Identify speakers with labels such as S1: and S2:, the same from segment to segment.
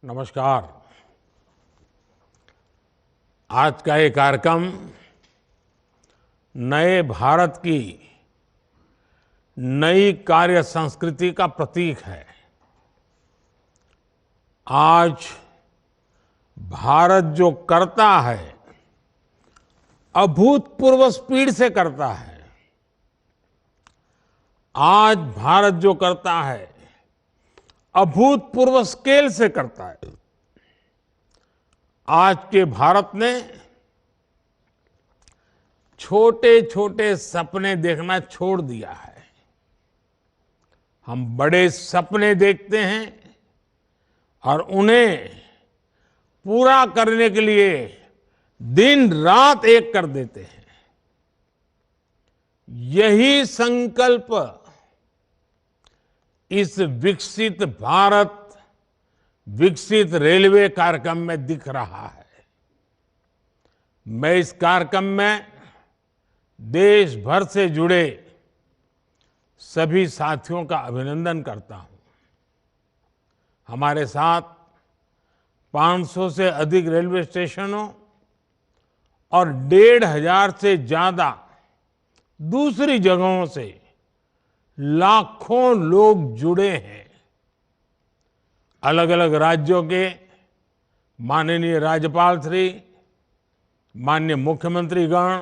S1: नमस्कार। आज का ये कार्यक्रम नए भारत की नई कार्य संस्कृति का प्रतीक है। आज भारत जो करता है अभूतपूर्व स्पीड से करता है। आज भारत जो करता है अभूतपूर्व स्केल से करता है। आज के भारत ने छोटे छोटे सपने देखना छोड़ दिया है। हम बड़े सपने देखते हैं और उन्हें पूरा करने के लिए दिन रात एक कर देते हैं। यही संकल्प इस विकसित भारत विकसित रेलवे कार्यक्रम में दिख रहा है। मैं इस कार्यक्रम में देश भर से जुड़े सभी साथियों का अभिनंदन करता हूं। हमारे साथ 500 से अधिक रेलवे स्टेशनों और 1,500 से ज्यादा दूसरी जगहों से लाखों लोग जुड़े हैं। अलग अलग राज्यों के माननीय राज्यपाल श्री, माननीय मुख्यमंत्रीगण,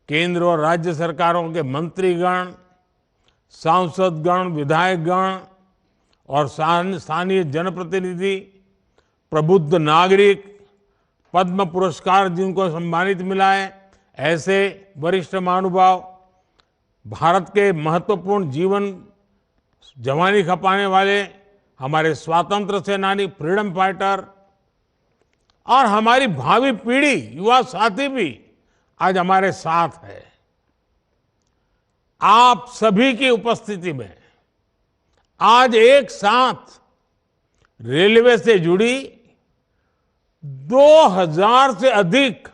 S1: केंद्र और राज्य सरकारों के मंत्रीगण, सांसदगण, विधायकगण और स्थानीय जनप्रतिनिधि, प्रबुद्ध नागरिक, पद्म पुरस्कार जिनको सम्मानित मिला है, ऐसे वरिष्ठ महानुभाव, भारत के महत्वपूर्ण जीवन जवानी खपाने वाले हमारे स्वातंत्र सेनानी, फ्रीडम फाइटर और हमारी भावी पीढ़ी, युवा साथी भी आज हमारे साथ है। आप सभी की उपस्थिति में आज एक साथ रेलवे से जुड़ी 2000 से अधिक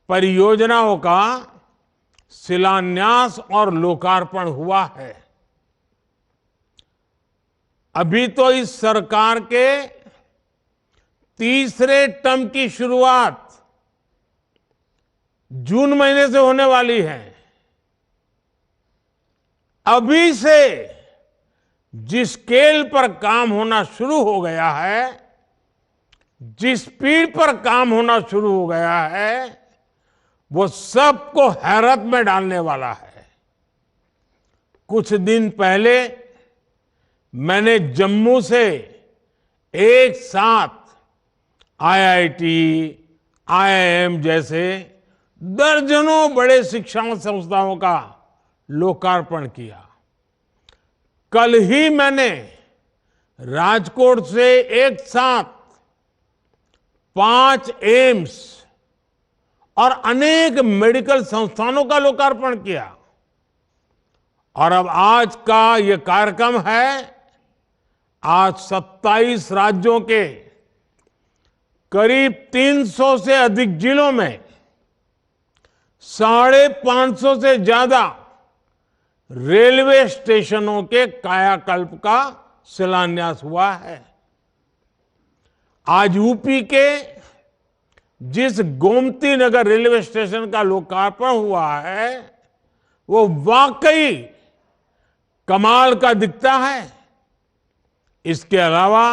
S1: परियोजनाओं का शिलान्यास और लोकार्पण हुआ है। अभी तो इस सरकार के तीसरे टर्म की शुरुआत जून महीने से होने वाली है। अभी से जिस स्केल पर काम होना शुरू हो गया है, जिस स्पीड पर काम होना शुरू हो गया है, वो सबको हैरत में डालने वाला है। कुछ दिन पहले मैंने जम्मू से एक साथ आईआईटी, आईआईएम जैसे दर्जनों बड़े शिक्षा संस्थाओं का लोकार्पण किया। कल ही मैंने राजकोट से एक साथ 5 एम्स और अनेक मेडिकल संस्थानों का लोकार्पण किया। और अब आज का यह कार्यक्रम है, आज 27 राज्यों के करीब 300 से अधिक जिलों में 550 से ज्यादा रेलवे स्टेशनों के कायाकल्प का शिलान्यास हुआ है। आज यूपी के जिस गोमती नगर रेलवे स्टेशन का लोकार्पण हुआ है, वो वाकई कमाल का दिखता है। इसके अलावा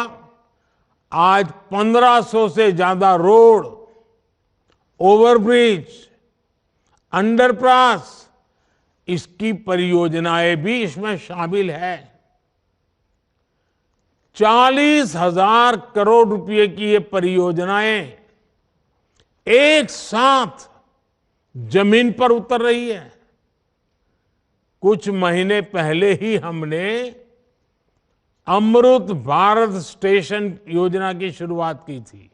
S1: आज 1500 से ज्यादा रोड, ओवरब्रिज, अंडरपास, इसकी परियोजनाएं भी इसमें शामिल है। 40,000 करोड़ रुपए की ये परियोजनाएं एक साथ जमीन पर उतर रही है। कुछ महीने पहले ही हमने अमृत भारत स्टेशन योजना की शुरुआत की थी।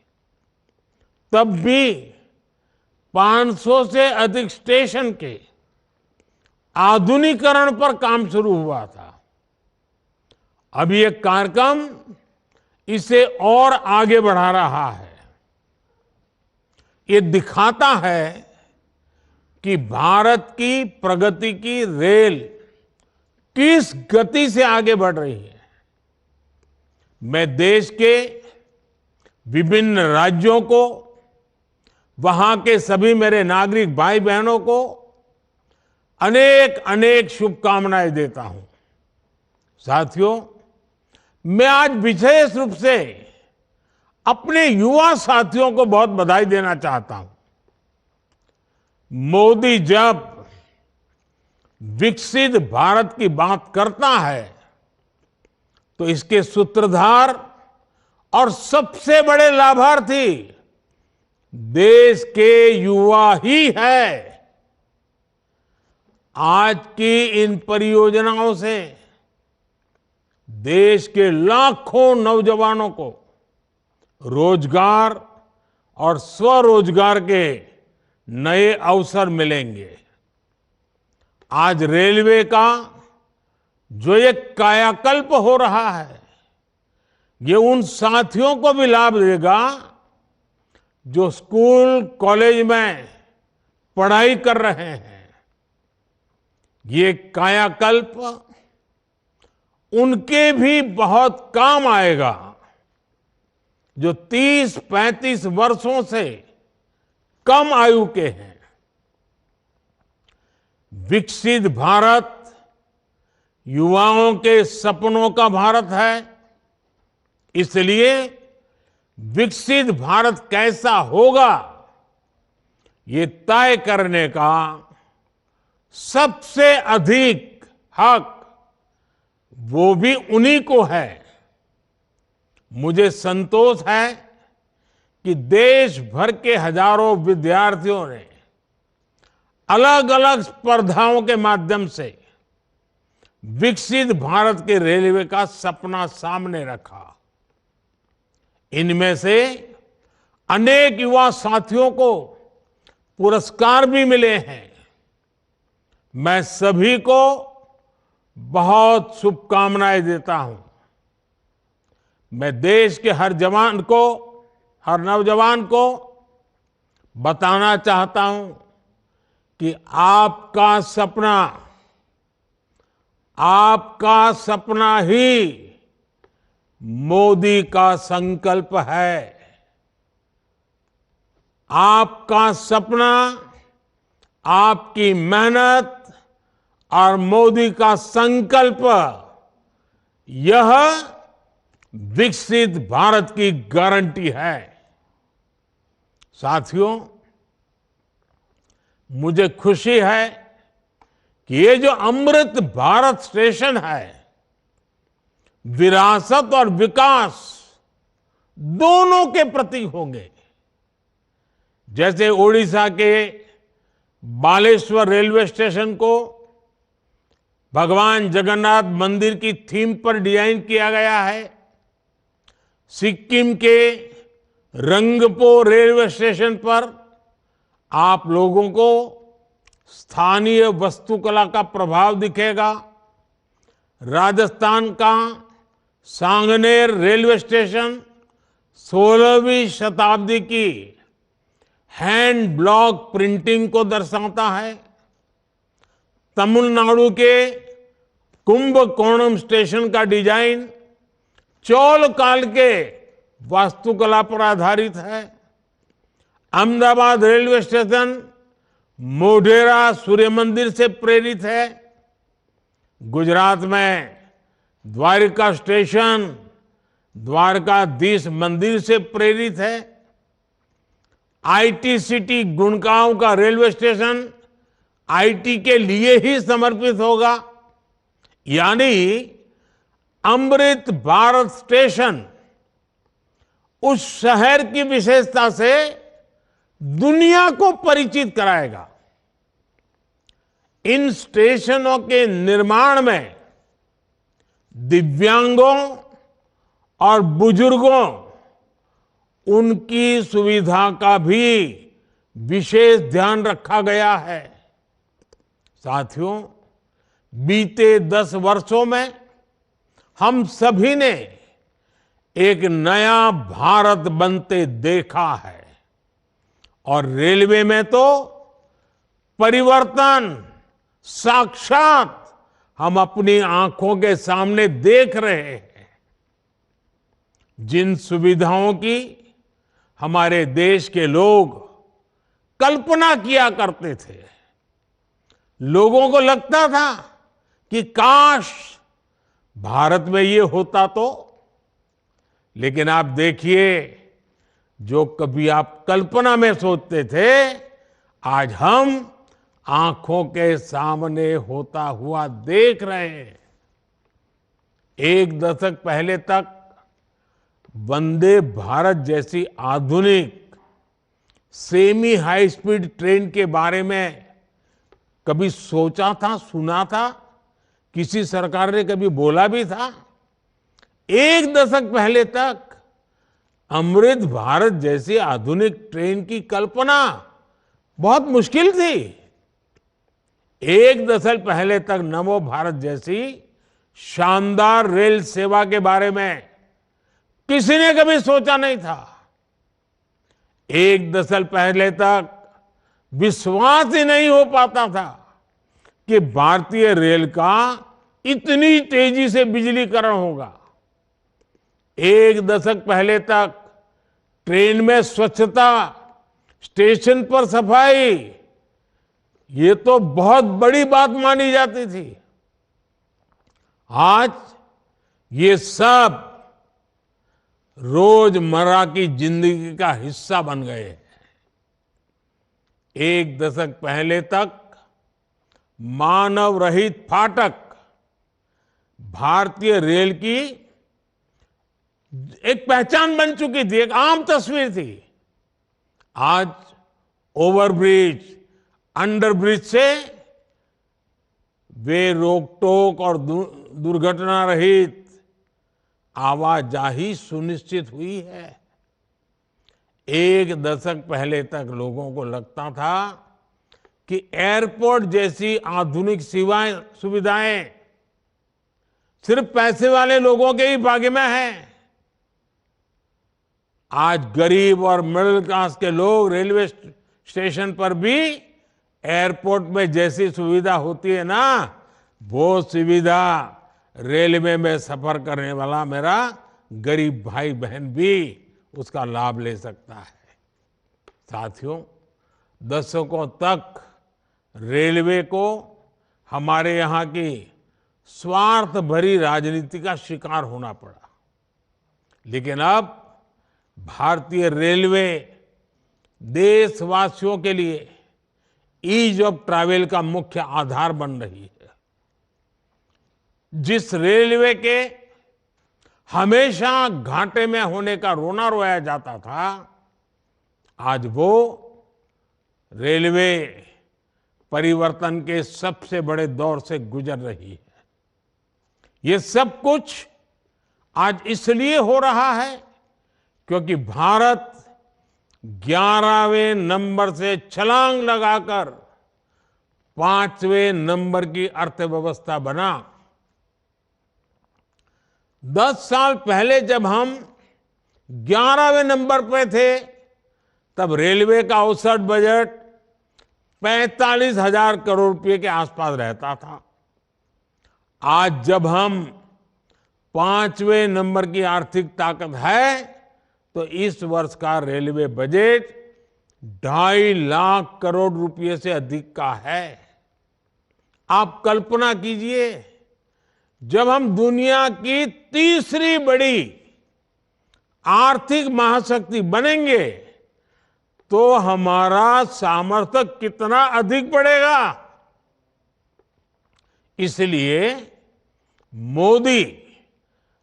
S1: तब भी 500 से अधिक स्टेशन के आधुनिकीकरण पर काम शुरू हुआ था। अब ये कार्यक्रम इसे और आगे बढ़ा रहा है। ये दिखाता है कि भारत की प्रगति की रेल किस गति से आगे बढ़ रही है। मैं देश के विभिन्न राज्यों को, वहां के सभी मेरे नागरिक भाई बहनों को अनेक अनेक शुभकामनाएं देता हूं। साथियों, मैं आज विशेष रूप से अपने युवा साथियों को बहुत बधाई देना चाहता हूं। मोदी जब विकसित भारत की बात करता है तो इसके सूत्रधार और सबसे बड़े लाभार्थी देश के युवा ही है। आज की इन परियोजनाओं से देश के लाखों नौजवानों को रोजगार और स्वरोजगार के नए अवसर मिलेंगे। आज रेलवे का जो एक कायाकल्प हो रहा है, ये उन साथियों को भी लाभ देगा जो स्कूल कॉलेज में पढ़ाई कर रहे हैं। ये कायाकल्प उनके भी बहुत काम आएगा जो 30-35 वर्षों से कम आयु के हैं। विकसित भारत युवाओं के सपनों का भारत है। इसलिए विकसित भारत कैसा होगा, ये तय करने का सबसे अधिक हक वो भी उन्हीं को है। मुझे संतोष है कि देश भर के हजारों विद्यार्थियों ने अलग अलग स्पर्धाओं के माध्यम से विकसित भारत के रेलवे का सपना सामने रखा। इनमें से अनेक युवा साथियों को पुरस्कार भी मिले हैं। मैं सभी को बहुत शुभकामनाएं देता हूं। मैं देश के हर जवान को, हर नौजवान को बताना चाहता हूं कि आपका सपना ही मोदी का संकल्प है। आपका सपना, आपकी मेहनत और मोदी का संकल्प, यह विकसित भारत की गारंटी है। साथियों, मुझे खुशी है कि ये जो अमृत भारत स्टेशन है, विरासत और विकास दोनों के प्रतीक होंगे। जैसे ओडिशा के बालेश्वर रेलवे स्टेशन को भगवान जगन्नाथ मंदिर की थीम पर डिजाइन किया गया है, सिक्किम के रंगपो रेलवे स्टेशन पर आप लोगों को स्थानीय वास्तुकला का प्रभाव दिखेगा। राजस्थान का सांगनेर रेलवे स्टेशन 16वीं शताब्दी की हैंड ब्लॉक प्रिंटिंग को दर्शाता है। तमिलनाडु के कुंभकोणम स्टेशन का डिजाइन चोल काल के वास्तुकला पर आधारित है। अहमदाबाद रेलवे स्टेशन मोढेरा सूर्य मंदिर से प्रेरित है। गुजरात में द्वारका स्टेशन द्वारकाधीश मंदिर से प्रेरित है। आईटी सिटी गुड़गांव का रेलवे स्टेशन आईटी के लिए ही समर्पित होगा। यानी अमृत भारत स्टेशन उस शहर की विशेषता से दुनिया को परिचित कराएगा। इन स्टेशनों के निर्माण में दिव्यांगों और बुजुर्गों, उनकी सुविधा का भी विशेष ध्यान रखा गया है। साथियों, बीते 10 वर्षों में हम सभी ने एक नया भारत बनते देखा है और रेलवे में तो परिवर्तन साक्षात हम अपनी आंखों के सामने देख रहे हैं। जिन सुविधाओं की हमारे देश के लोग कल्पना किया करते थे। लोगों को लगता था कि काश भारत में ये होता तो। लेकिन आप देखिए, जो कभी आप कल्पना में सोचते थे, आज हम आंखों के सामने होता हुआ देख रहे हैं। एक दशक पहले तक वंदे भारत जैसी आधुनिक सेमी हाई स्पीड ट्रेन के बारे में कभी सोचा था, सुना था? किसी सरकार ने कभी बोला भी था? एक दशक पहले तक अमृत भारत जैसी आधुनिक ट्रेन की कल्पना बहुत मुश्किल थी। एक दशक पहले तक नमो भारत जैसी शानदार रेल सेवा के बारे में किसी ने कभी सोचा नहीं था। एक दशक पहले तक विश्वास ही नहीं हो पाता था कि भारतीय रेल का इतनी तेजी से बिजलीकरण होगा। एक दशक पहले तक ट्रेन में स्वच्छता, स्टेशन पर सफाई, ये तो बहुत बड़ी बात मानी जाती थी। आज ये सब रोजमर्रा की जिंदगी का हिस्सा बन गए हैं। एक दशक पहले तक मानव रहित फाटक भारतीय रेल की एक पहचान बन चुकी थी, एक आम तस्वीर थी। आज ओवरब्रिज, अंडरब्रिज से वे रोक टोक और दुर्घटना रहित आवाजाही सुनिश्चित हुई है। एक दशक पहले तक लोगों को लगता था कि एयरपोर्ट जैसी आधुनिक सुविधाएं सिर्फ पैसे वाले लोगों के ही भाग्य में है। आज गरीब और मिडिल क्लास के लोग रेलवे स्टेशन पर भी एयरपोर्ट में जैसी सुविधा होती है ना, वो सुविधा रेलवे में सफर करने वाला मेरा गरीब भाई बहन भी उसका लाभ ले सकता है। साथियों, दशकों तक रेलवे को हमारे यहाँ की स्वार्थ भरी राजनीति का शिकार होना पड़ा। लेकिन अब भारतीय रेलवे देशवासियों के लिए ईज ऑफ ट्रैवल का मुख्य आधार बन रही है। जिस रेलवे के हमेशा घाटे में होने का रोना रोया जाता था, आज वो रेलवे परिवर्तन के सबसे बड़े दौर से गुजर रही है। ये सब कुछ आज इसलिए हो रहा है क्योंकि भारत 11वें नंबर से छलांग लगाकर 5वें नंबर की अर्थव्यवस्था बना। 10 साल पहले जब हम 11वें नंबर पे थे, तब रेलवे का औसत बजट 45,000 करोड़ रुपए के आसपास रहता था। आज जब हम 5वें नंबर की आर्थिक ताकत है, तो इस वर्ष का रेलवे बजट 2.5 लाख करोड़ रुपए से अधिक का है। आप कल्पना कीजिए, जब हम दुनिया की तीसरी बड़ी आर्थिक महाशक्ति बनेंगे, तो हमारा सामर्थ्य कितना अधिक बढ़ेगा। इसलिए मोदी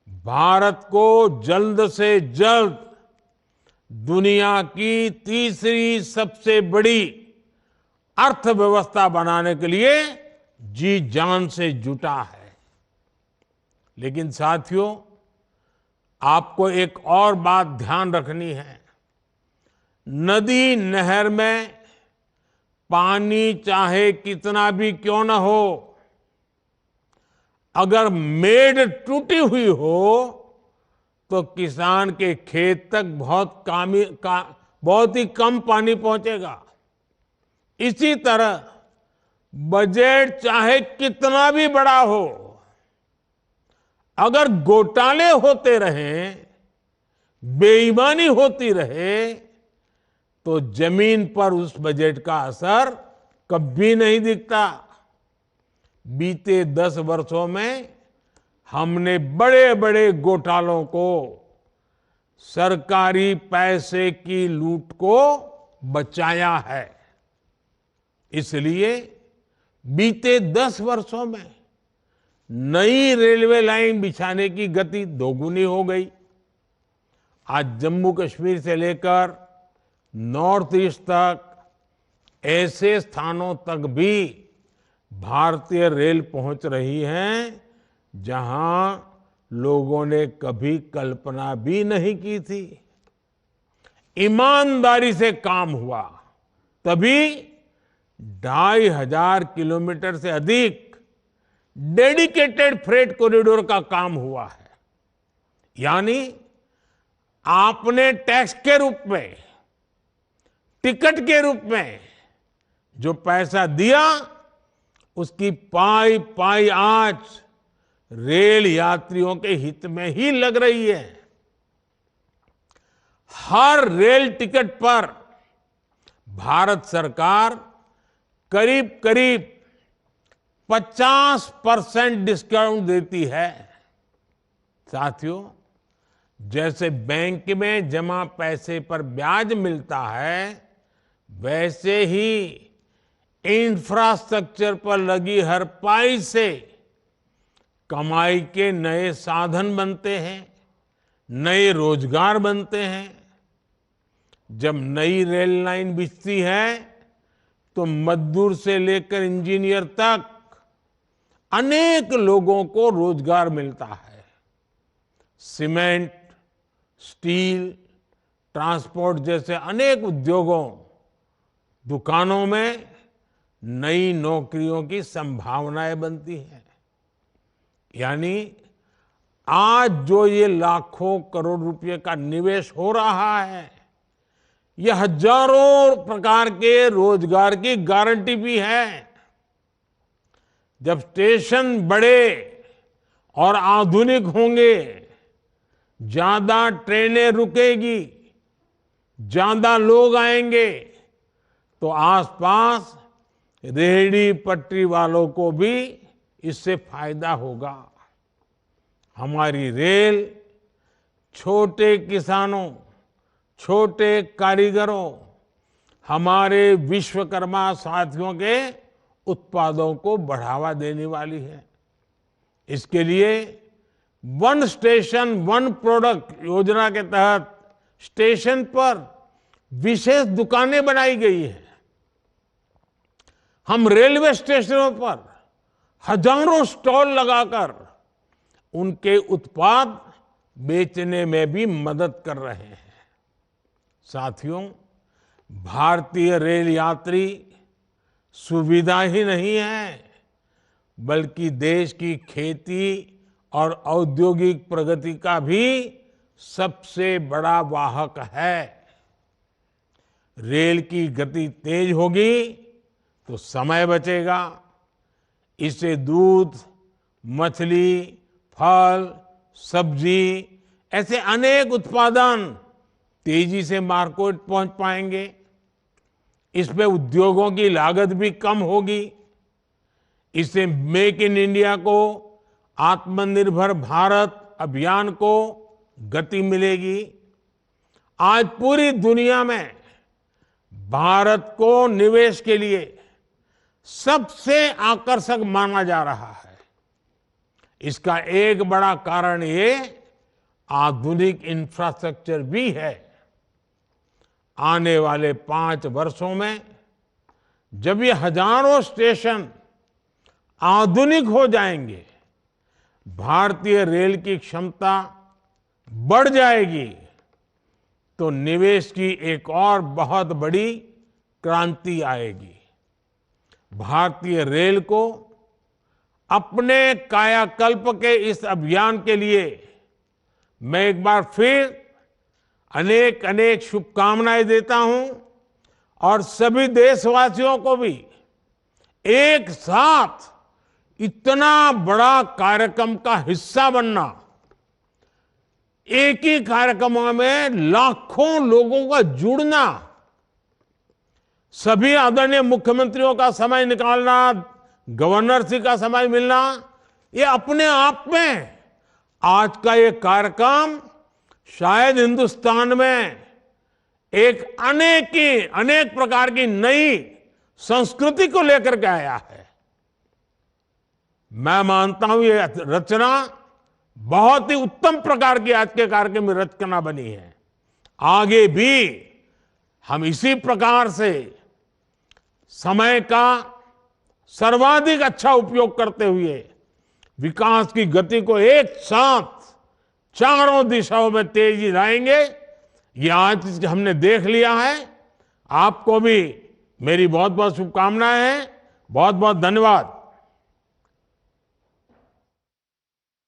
S1: भारत को जल्द से जल्द दुनिया की तीसरी सबसे बड़ी अर्थव्यवस्था बनाने के लिए जी जान से जुटा है। लेकिन साथियों, आपको एक और बात ध्यान रखनी है। नदी नहर में पानी चाहे कितना भी क्यों न हो, अगर मेड़ टूटी हुई हो तो किसान के खेत तक बहुत ही कम पानी पहुंचेगा। इसी तरह बजट चाहे कितना भी बड़ा हो, अगर घोटाले होते रहें, बेईमानी होती रहे, तो जमीन पर उस बजट का असर कभी नहीं दिखता। बीते 10 वर्षों में हमने बड़े बड़े घोटालों को, सरकारी पैसे की लूट को बचाया है। इसलिए बीते 10 वर्षों में नई रेलवे लाइन बिछाने की गति दोगुनी हो गई। आज जम्मू कश्मीर से लेकर नॉर्थ ईस्ट तक ऐसे स्थानों तक भी भारतीय रेल पहुंच रही है जहां लोगों ने कभी कल्पना भी नहीं की थी। ईमानदारी से काम हुआ तभी 2,500 किलोमीटर से अधिक डेडिकेटेड फ्रेट कॉरिडोर का काम हुआ है। यानी आपने टैक्स के रूप में, टिकट के रूप में जो पैसा दिया, उसकी पाई पाई आज रेल यात्रियों के हित में ही लग रही है। हर रेल टिकट पर भारत सरकार करीब करीब 50% डिस्काउंट देती है। साथियों, जैसे बैंक में जमा पैसे पर ब्याज मिलता है, वैसे ही इंफ्रास्ट्रक्चर पर लगी हर पाई से कमाई के नए साधन बनते हैं, नए रोजगार बनते हैं। जब नई रेल लाइन बिछती है तो मजदूर से लेकर इंजीनियर तक अनेक लोगों को रोजगार मिलता है। सीमेंट, स्टील, ट्रांसपोर्ट जैसे अनेक उद्योगों, दुकानों में नई नौकरियों की संभावनाएं बनती हैं। यानी आज जो ये लाखों करोड़ रुपए का निवेश हो रहा है, ये हजारों प्रकार के रोजगार की गारंटी भी है। जब स्टेशन बड़े और आधुनिक होंगे, ज्यादा ट्रेनें रुकेगी, ज्यादा लोग आएंगे, तो आसपास रेहड़ी पटरी वालों को भी इससे फायदा होगा। हमारी रेल छोटे किसानों, छोटे कारीगरों, हमारे विश्वकर्मा साथियों के उत्पादों को बढ़ावा देने वाली है। इसके लिए वन स्टेशन वन प्रोडक्ट योजना के तहत स्टेशन पर विशेष दुकानें बनाई गई हैं। हम रेलवे स्टेशनों पर हजारों स्टॉल लगाकर उनके उत्पाद बेचने में भी मदद कर रहे हैं। साथियों, भारतीय रेल यात्री सुविधा ही नहीं है, बल्कि देश की खेती और औद्योगिक प्रगति का भी सबसे बड़ा वाहक है। रेल की गति तेज होगी तो समय बचेगा। इससे दूध, मछली, फल, सब्जी ऐसे अनेक उत्पादन तेजी से मार्केट पहुंच पाएंगे। इसमें उद्योगों की लागत भी कम होगी। इससे मेक इन इंडिया को, आत्मनिर्भर भारत अभियान को गति मिलेगी। आज पूरी दुनिया में भारत को निवेश के लिए सबसे आकर्षक माना जा रहा है। इसका एक बड़ा कारण ये आधुनिक इंफ्रास्ट्रक्चर भी है। आने वाले 5 वर्षों में जब ये हजारों स्टेशन आधुनिक हो जाएंगे, भारतीय रेल की क्षमता बढ़ जाएगी, तो निवेश की एक और बहुत बड़ी क्रांति आएगी। भारतीय रेल को अपने कायाकल्प के इस अभियान के लिए मैं एक बार फिर अनेक अनेक शुभकामनाएं देता हूं और सभी देशवासियों को भी एक साथ इतना बड़ा कार्यक्रम का हिस्सा बनना, एक ही कार्यक्रम में लाखों लोगों का जुड़ना, सभी आदरणीय मुख्यमंत्रियों का समय निकालना, गवर्नर जी का समय मिलना, ये अपने आप में आज का ये कार्यक्रम शायद हिंदुस्तान में एक अनेक प्रकार की नई संस्कृति को लेकर के आया है। मैं मानता हूं ये रचना बहुत ही उत्तम प्रकार की आज के कार्यक्रम में रचना बनी है। आगे भी हम इसी प्रकार से समय का सर्वाधिक अच्छा उपयोग करते हुए विकास की गति को एक साथ चारों दिशाओं में तेजी लाएंगे। ये आज हमने देख लिया है। आपको भी मेरी बहुत बहुत शुभकामनाएं हैं। बहुत बहुत धन्यवाद।